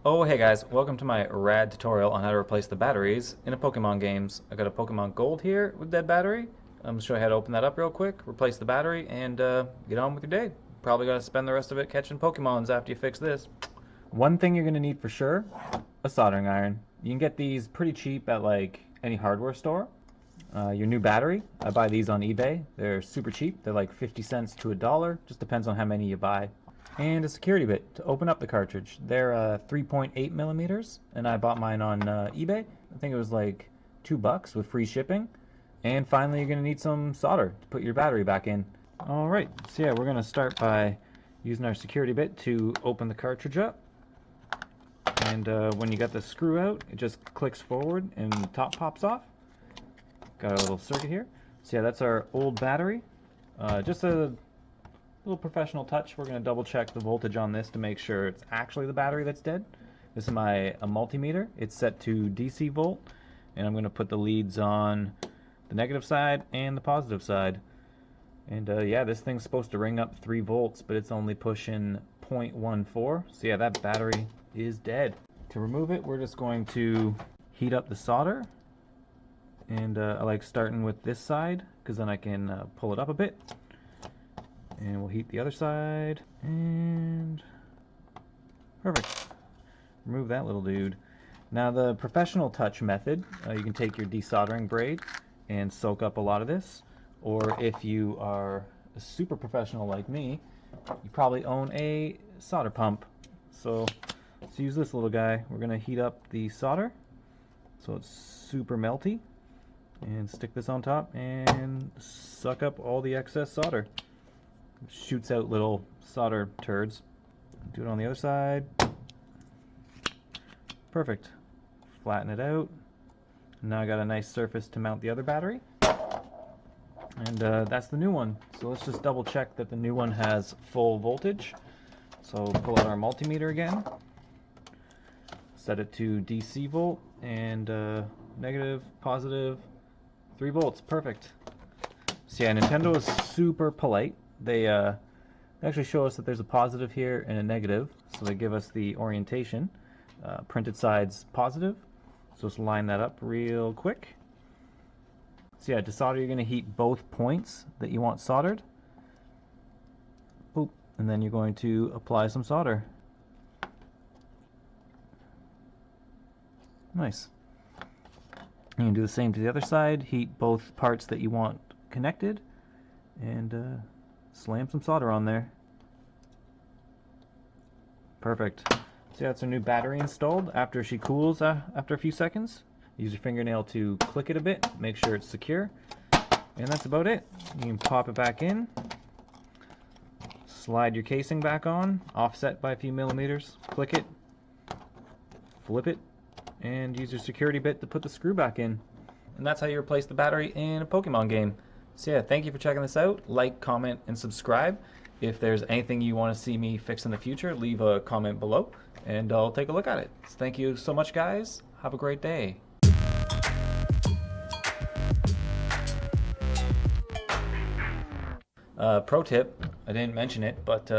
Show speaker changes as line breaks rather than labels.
Oh hey guys, welcome to my rad tutorial on how to replace the batteries in a Pokemon games. I got a Pokemon Gold here with dead battery. I'm gonna show you how to open that up real quick, replace the battery, and get on with your day. Probably gonna spend the rest of it catching Pokemons after you fix this. One thing you're gonna need for sure, a soldering iron. You can get these pretty cheap at like any hardware store. Your new battery, I buy these on eBay. They're super cheap. They're like 50 cents to $1, just depends on how many you buy. And a security bit to open up the cartridge. They're 3.8 millimeters, and I bought mine on eBay. I think it was like $2 with free shipping. And finally, you're gonna need some solder to put your battery back in. All right, so yeah, we're gonna start by using our security bit to open the cartridge up. And when you got the screw out, it just clicks forward and the top pops off. Got a little circuit here. So yeah, that's our old battery. Just a little professional touch. We're going to double check the voltage on this to make sure it's actually the battery that's dead. This is a multimeter. It's set to DC volt, and I'm going to put the leads on the negative side and the positive side. And yeah, this thing's supposed to ring up 3 volts, but it's only pushing 0.14. So yeah, that battery is dead. To remove it, we're just going to heat up the solder. And I like starting with this side because then I can pull it up a bit. And we'll heat the other side, and perfect. Remove that little dude. Now the professional touch method, you can take your desoldering braid and soak up a lot of this, or if you are a super professional like me, you probably own a solder pump. So let's use this little guy. We're gonna heat up the solder so it's super melty, and stick this on top and suck up all the excess solder. Shoots out little solder turds. Do it on the other side. Perfect. Flatten it out. Now I got a nice surface to mount the other battery. And that's the new one. So let's just double check that the new one has full voltage. So pull out our multimeter again. Set it to DC volt and negative, positive, 3 volts. Perfect. So yeah, Nintendo is super polite. They actually show us that there's a positive here and a negative, so they give us the orientation. Printed side's positive, so let's line that up real quick. So yeah, to solder you're going to heat both points that you want soldered. Boop, and then you're going to apply some solder. Nice. You can do the same to the other side, heat both parts that you want connected, and slam some solder on there. Perfect. So yeah, that's our new battery installed. After she cools after a few seconds, use your fingernail to click it a bit, make sure it's secure. And that's about it. You can pop it back in, slide your casing back on, offset by a few millimeters, click it, flip it, and use your security bit to put the screw back in. And that's how you replace the battery in a Pokemon game. So yeah, thank you for checking this out. Like, comment, and subscribe. If there's anything you want to see me fix in the future, leave a comment below, and I'll take a look at it. So thank you so much, guys. Have a great day. Pro tip, I didn't mention it, but